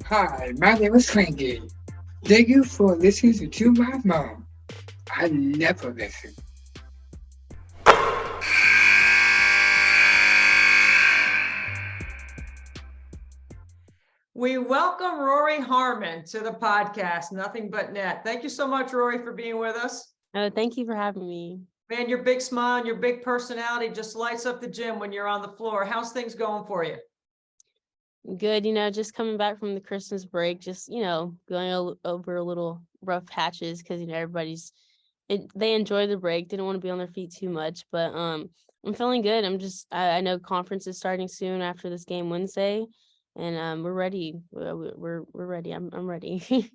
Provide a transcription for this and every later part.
Hi, my name is Frankie. Thank you for listening to my mom. I never listen. We welcome Rori Harmon to the podcast, Nothing But Net. Thank you so much, Rori, for being with us. Oh, thank you for having me. Man, your big smile and your big personality just lights up the gym when you're on the floor. How's things going for you? Good, just coming back from the Christmas break, just, going over a little rough patches because, they enjoy the break. They don't want to be on their feet too much, but I'm feeling good. I know conference is starting soon after this game Wednesday, and we're ready. We're ready. I'm ready.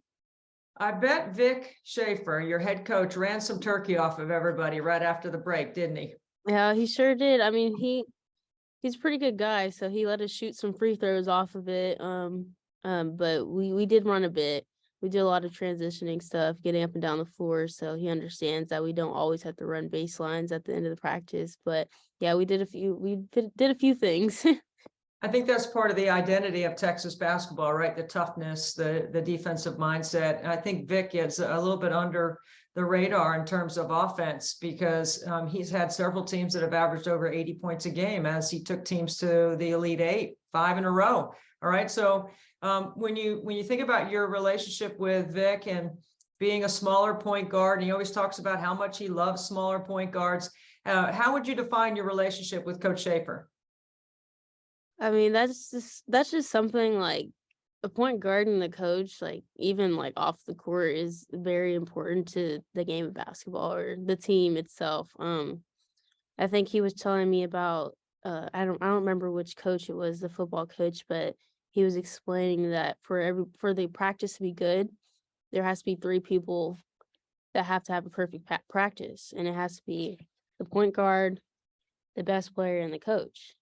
I bet Vic Schaefer, your head coach, ran some turkey off of everybody right after the break, didn't he? Yeah, he sure did. I mean, he's a pretty good guy, so he let us shoot some free throws off of it. But we did run a bit. We did a lot of transitioning stuff, getting up and down the floor. So he understands that we don't always have to run baselines at the end of the practice. But yeah, we did a few things. I think that's part of the identity of Texas basketball, right? The toughness, the defensive mindset. And I think Vic is a little bit under the radar in terms of offense because he's had several teams that have averaged over 80 points a game as he took teams to the Elite Eight, 5 in a row. All right. So when you think about your relationship with Vic and being a smaller point guard, and he always talks about how much he loves smaller point guards, how would you define your relationship with Coach Schaefer? I mean, that's just something like a point guard and the coach, like even like off the court, is very important to the game of basketball or the team itself. I think he was telling me about I don't remember which coach it was, the football coach, but he was explaining that for the practice to be good, there has to be three people that have to have a perfect practice, and it has to be the point guard, the best player, and the coach.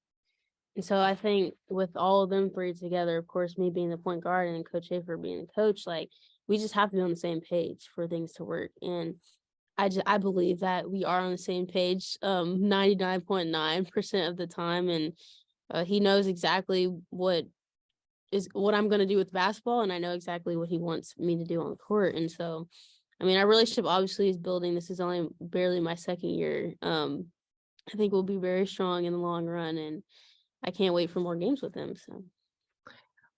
And so I think with all of them three together, of course, me being the point guard and Coach Schaefer being the coach, like we just have to be on the same page for things to work. And I believe that we are on the same page 99.9% of the time. And he knows exactly what I'm going to do with basketball, and I know exactly what he wants me to do on the court. And so, I mean, our relationship obviously is building. This is only barely my second year. I think we'll be very strong in the long run, and I can't wait for more games with him. So,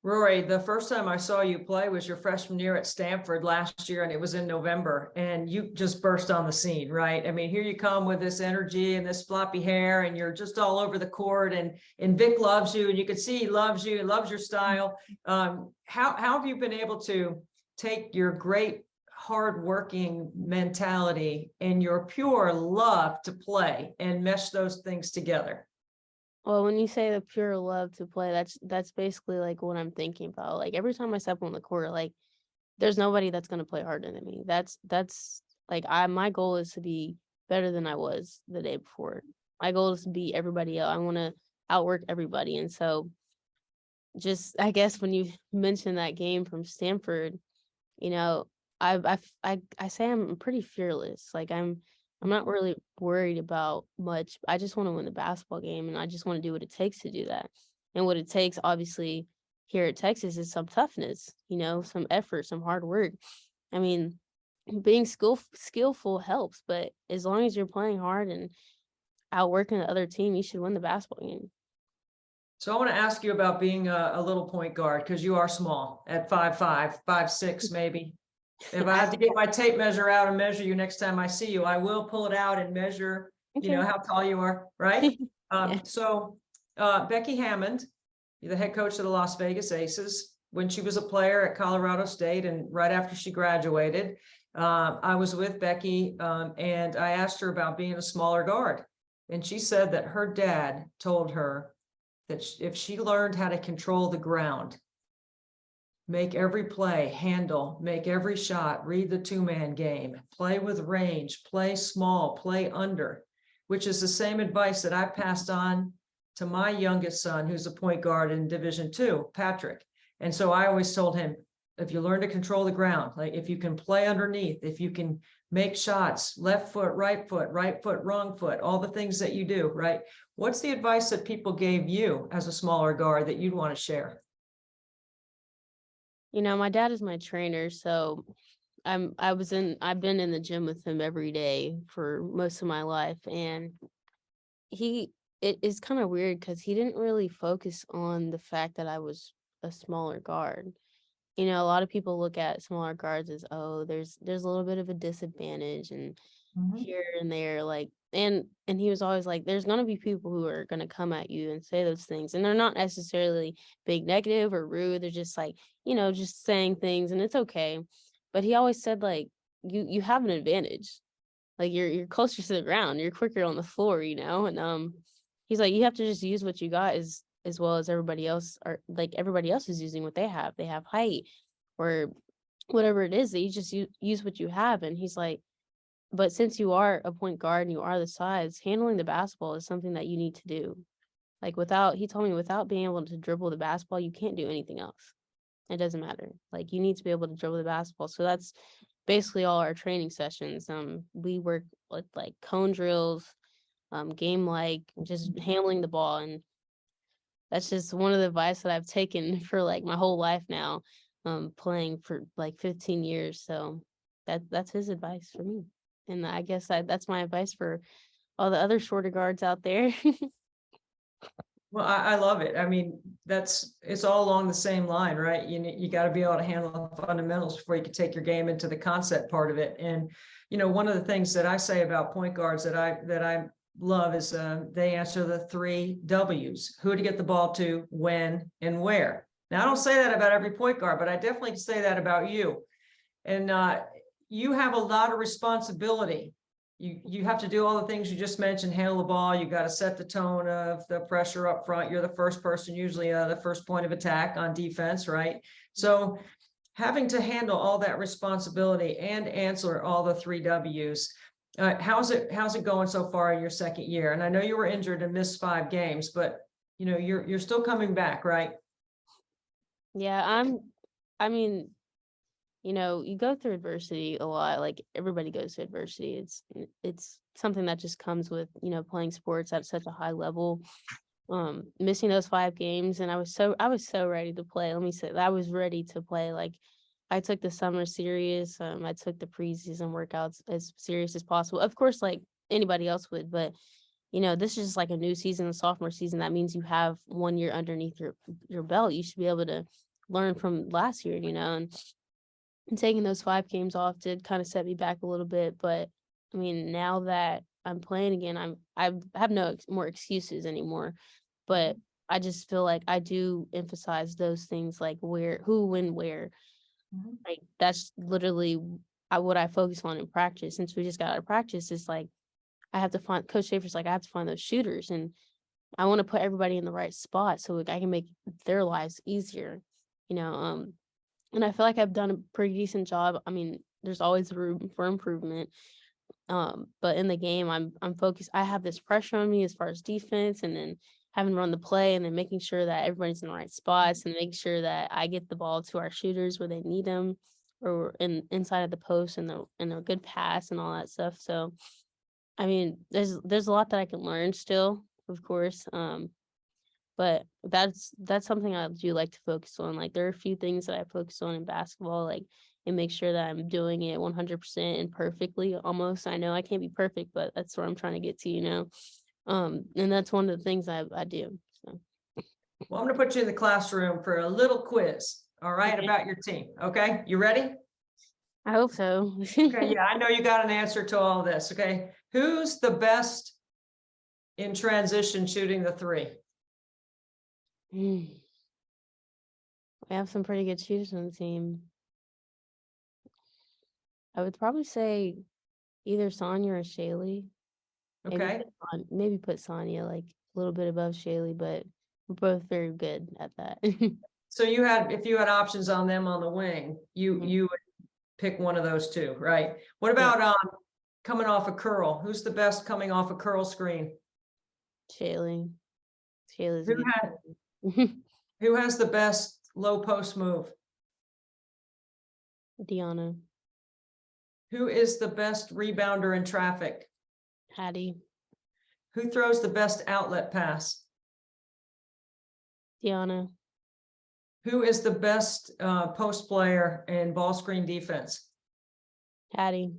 Rory, the first time I saw you play was your freshman year at Stanford last year, and it was in November, and you just burst on the scene, right? I mean, here you come with this energy and this floppy hair, and you're just all over the court, and Vic loves you, and you can see he loves you, he loves your style. How have you been able to take your great hardworking mentality and your pure love to play and mesh those things together? well, when you say the pure love to play, that's basically like what I'm thinking about. Like every time I step on the court, like there's nobody that's gonna play harder than me. That's like my goal is to be better than I was the day before. My goal is to beat everybody else. I want to outwork everybody, and so just I guess when you mentioned that game from Stanford, you know, I say I'm pretty fearless. Like I'm not really worried about much. I just want to win the basketball game, and I just want to do what it takes to do that. And what it takes, obviously, here at Texas is some toughness, some effort, some hard work. I mean, being skillful helps, but as long as you're playing hard and outworking the other team, you should win the basketball game. So I want to ask you about being a little point guard because you are small at 5'5", 5'6", maybe. If I have to get my tape measure out and measure you next time I see you, I will pull it out and measure, Okay. how tall you are, right? Yeah. So Becky Hammond, the head coach of the Las Vegas Aces, when she was a player at Colorado State and right after she graduated, I was with Becky and I asked her about being a smaller guard. And she said that her dad told her that if she learned how to control the ground, make every play, handle, make every shot, read the two-man game, play with range, play small, play under, which is the same advice that I passed on to my youngest son, who's a point guard in Division II, Patrick. And so I always told him, if you learn to control the ground, like if you can play underneath, if you can make shots, left foot, right foot, wrong foot, all the things that you do, right? What's the advice that people gave you as a smaller guard that you'd want to share? My dad is my trainer, so I've been in the gym with him every day for most of my life, and he it is kind of weird because he didn't really focus on the fact that I was a smaller guard. A lot of people look at smaller guards as, oh, there's a little bit of a disadvantage and Mhm. here and there, like, and he was always like, there's gonna be people who are gonna come at you and say those things, and they're not necessarily big negative or rude. They're just like, just saying things, and it's okay. But he always said like, you have an advantage. Like you're closer to the ground, you're quicker on the floor, and he's like, you have to just use what you got as well as everybody else are, like everybody else is using what they have. They have height or whatever it is that you just use what you have. And he's like, but since you are a point guard and you are the size, handling the basketball is something that you need to do. Like he told me without being able to dribble the basketball, you can't do anything else. It doesn't matter. Like you need to be able to dribble the basketball. So that's basically all our training sessions. We work with like cone drills, game like just handling the ball. And that's just one of the advice that I've taken for like my whole life now, playing for like 15 years. So that's his advice for me. And I guess that's my advice for all the other shorter guards out there. Well, I love it. I mean, it's all along the same line, right? You got to be able to handle the fundamentals before you can take your game into the concept part of it. And, one of the things that I say about point guards that I love is they answer the 3 W's: who to get the ball to, when, and where. Now, I don't say that about every point guard, but I definitely say that about you. And you have a lot of responsibility. You have to do all the things you just mentioned, handle the ball. You got to set the tone of the pressure up front. You're the first person, usually the first point of attack on defense, right? So having to handle all that responsibility and answer all the 3 W's. How's it going so far in your second year? And I know you were injured and missed 5 games, but you're still coming back, right? Yeah, I mean, you go through adversity a lot. Like everybody goes through adversity. It's something that just comes with, playing sports at such a high level. Missing those 5 games, and I was so ready to play. Let me say that I was ready to play. Like I took the summer serious. I took the preseason workouts as serious as possible. Of course, like anybody else would, but this is just like a new season, a sophomore season. That means you have 1 year underneath your belt. You should be able to learn from last year, and taking those 5 games off did kind of set me back a little bit. But I mean, now that I'm playing again, I have no more excuses anymore. But I just feel like I do emphasize those things, like where, who, when, where. Mhm. Like that's literally what I focus on in practice. Since we just got out of practice, it's like I have to find, Coach Schaefer's like, I have to find those shooters, and I want to put everybody in the right spot so I can make their lives easier. You know, and I feel like I've done a pretty decent job. I mean, there's always room for improvement. But in the game, I'm focused. I have this pressure on me as far as defense, and then having to run the play, and then making sure that everybody's in the right spots, and making sure that I get the ball to our shooters where they need them, or inside of the post, and a good pass and all that stuff. So, I mean, there's a lot that I can learn still, of course. But that's something I do like to focus on. Like there are a few things that I focus on in basketball, like and make sure that I'm doing it 100% and perfectly almost. I know I can't be perfect, but that's where I'm trying to get to. And that's one of the things I do. So Well, I'm going to put you in the classroom for a little quiz, all right, okay. about your team. Okay, you ready? I hope so. Okay, yeah, I know you got an answer to all this. Okay, who's the best in transition shooting the 3? We have some pretty good shooters on the team. I would probably say either Sonya or Shaylee. Okay, Maybe put Sonya like a little bit above Shaylee, but we're both very good at that. so if you had options on them on the wing, you would pick one of those 2, right? What Yeah. about coming off a curl? Who's the best coming off a curl screen? Shaylee. Shaylee's Who a had good who has the best low post move? Deanna. Who is the best rebounder in traffic? Hattie. Who throws the best outlet pass? Deanna. Who is the best post player in ball screen defense? Hattie.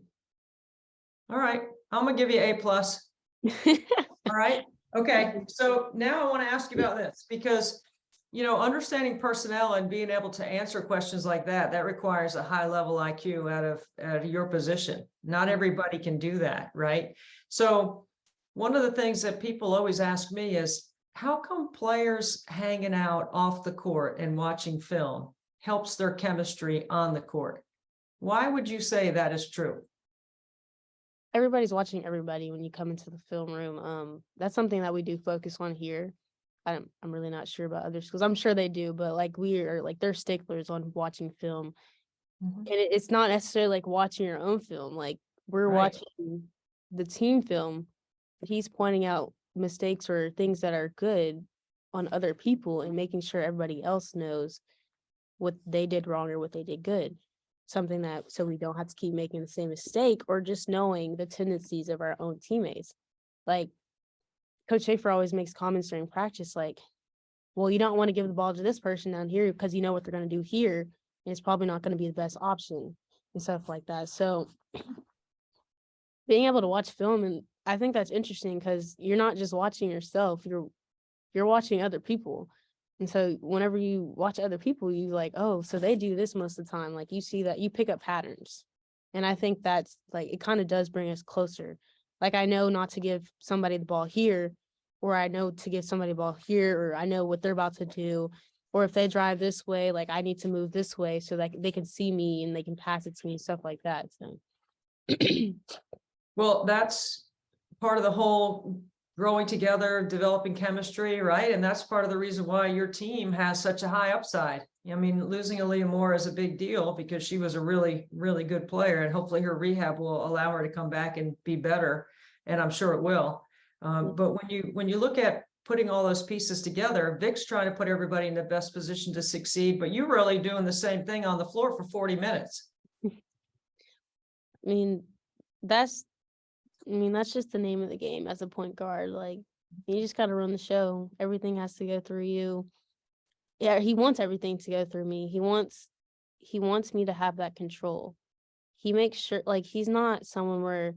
All right, I'm gonna give you A+. All right. Okay. So now I want to ask you about this because, understanding personnel and being able to answer questions like that requires a high level IQ out of your position. Not everybody can do that. Right. So one of the things that people always ask me is, how come players hanging out off the court and watching film helps their chemistry on the court? Why would you say that is true? Everybody's watching everybody when you come into the film room. That's something that we do focus on here. I'm really not sure about other schools. I'm sure they do, but like we are like they're sticklers on watching film. Mhm. And it's not necessarily like watching your own film. Like we're Right. watching the team film. He's pointing out mistakes or things that are good on other people and making sure everybody else knows what they did wrong or what they did good. Something that so we don't have to keep making the same mistake, or just knowing the tendencies of our own teammates. Like Coach Schaefer always makes comments during practice like, well, you don't want to give the ball to this person down here because you know what they're going to do here, and it's probably not going to be the best option and stuff like that. So being able to watch film, and I think that's interesting because you're not just watching yourself, you're watching other people. And so whenever you watch other people, you like, oh, so they do this most of the time. Like you see that you pick up patterns. And I think that's like, it kind of does bring us closer. Like I know not to give somebody the ball here, or I know to give somebody the ball here, or I know what they're about to do. Or if they drive this way, like I need to move this way so that they can see me and they can pass it to me, stuff like that. So Well, that's part of the whole growing together, developing chemistry, right? And that's part of the reason why your team has such a high upside. I mean, losing Aaliyah Moore is a big deal because she was a really, really good player, and hopefully her rehab will allow her to come back and be better. And I'm sure it will. But when you look at putting all those pieces together, Vic's trying to put everybody in the best position to succeed, but you're really doing the same thing on the floor for 40 minutes. I mean, that's just the name of the game as a point guard. Like, you just got to run the show. Everything has to go through you. Yeah, he wants everything to go through me. He wants me to have that control. He makes sure, like, he's not someone where,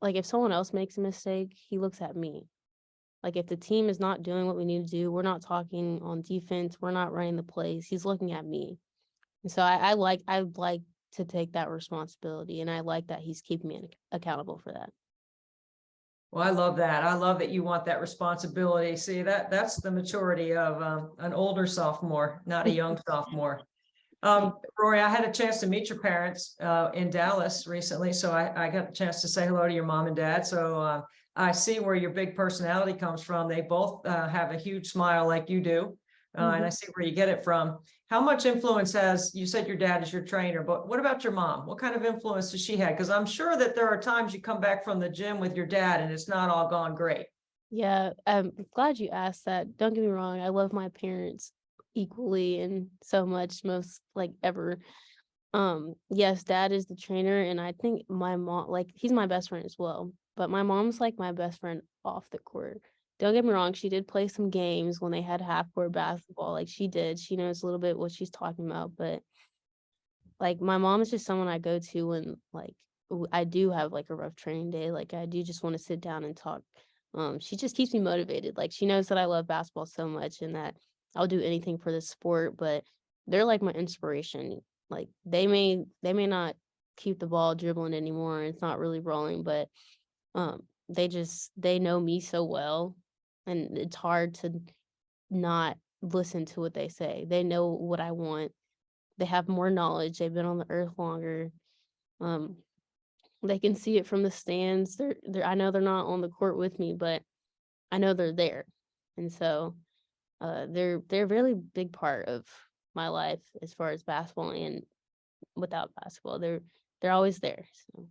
like, if someone else makes a mistake, he looks at me. Like, if the team is not doing what we need to do, we're not talking on defense, we're not running the plays, he's looking at me. And so I like to take that responsibility, and I like that he's keeping me accountable for that. Well, I love that. I love that you want that responsibility. See, that's the maturity of an older sophomore, not a young sophomore. Rory, I had a chance to meet your parents in Dallas recently, so I got a chance to say hello to your mom and dad. So I see where your big personality comes from. They both have a huge smile like you do, and I see where you get it from. How much influence you said your dad is your trainer, but what about your mom? What kind of influence does she have? Because I'm sure that there are times you come back from the gym with your dad and it's not all gone great. Yeah, I'm glad you asked that. Don't get me wrong, I love my parents equally and so much, most like ever. Yes, dad is the trainer, and I think my mom, like, he's my best friend as well, but my mom's like my best friend off the court. Don't get me wrong, she did play some games when they had half court basketball, like she did. She knows a little bit what she's talking about, but like my mom is just someone I go to when like I do have like a rough training day, like I do just want to sit down and talk. She just keeps me motivated. Like she knows that I love basketball so much and that I'll do anything for the sport, but they're like my inspiration. Like they may not keep the ball dribbling anymore. It's not really rolling, but they know me so well, and it's hard to not listen to what they say. They know what I want. They have more knowledge. They've been on the earth longer. Um, they can see it from the stands. I know they're not on the court with me, but I know they're there. And so they're a really big part of my life as far as basketball and without basketball. They're always there. So.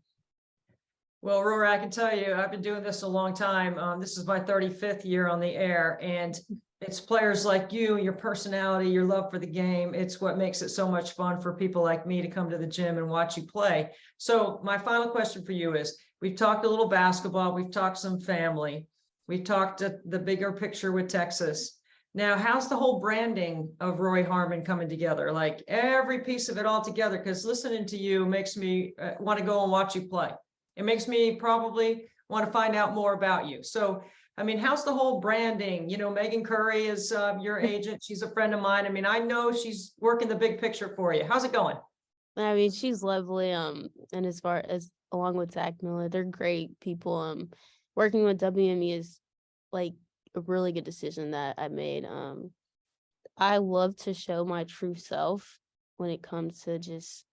Well, Rory, I can tell you, I've been doing this a long time. This is my 35th year on the air, and it's players like you, your personality, your love for the game. It's what makes it so much fun for people like me to come to the gym and watch you play. So my final question for you is, we've talked a little basketball, we've talked some family, we've talked the bigger picture with Texas. Now, how's the whole branding of Rori Harmon coming together? Like every piece of it all together, because listening to you makes me want to go and watch you play. It makes me probably want to find out more about you. So, I mean, how's the whole branding? You know, Megan Curry is your agent. She's a friend of mine. I mean, I know she's working the big picture for you. How's it going? I mean, she's lovely. And as far as along with Zach Miller, they're great people. Working with WME is like a really good decision that I made. I love to show my true self when it comes to just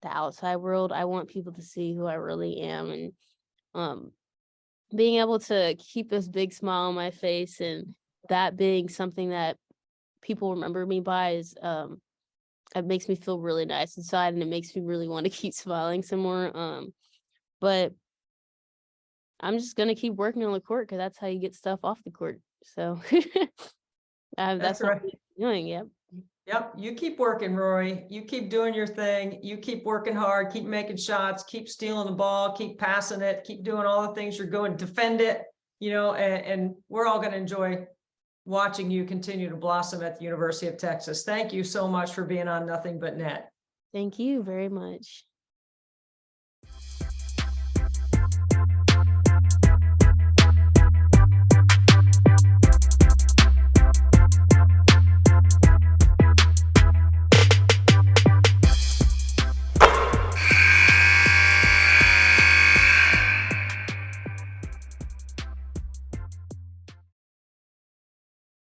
the outside world. I want people to see who I really am, and being able to keep this big smile on my face and that being something that people remember me by is it makes me feel really nice inside, and it makes me really want to keep smiling some more. But I'm just gonna keep working on the court because that's how you get stuff off the court. So that's what right. I'm doing. Yep. Yep. You keep working, Rory. You keep doing your thing. You keep working hard, keep making shots, keep stealing the ball, keep passing it, keep doing all the things you're going, defend it, you know, and we're all going to enjoy watching you continue to blossom at the University of Texas. Thank you so much for being on Nothing But Net. Thank you very much.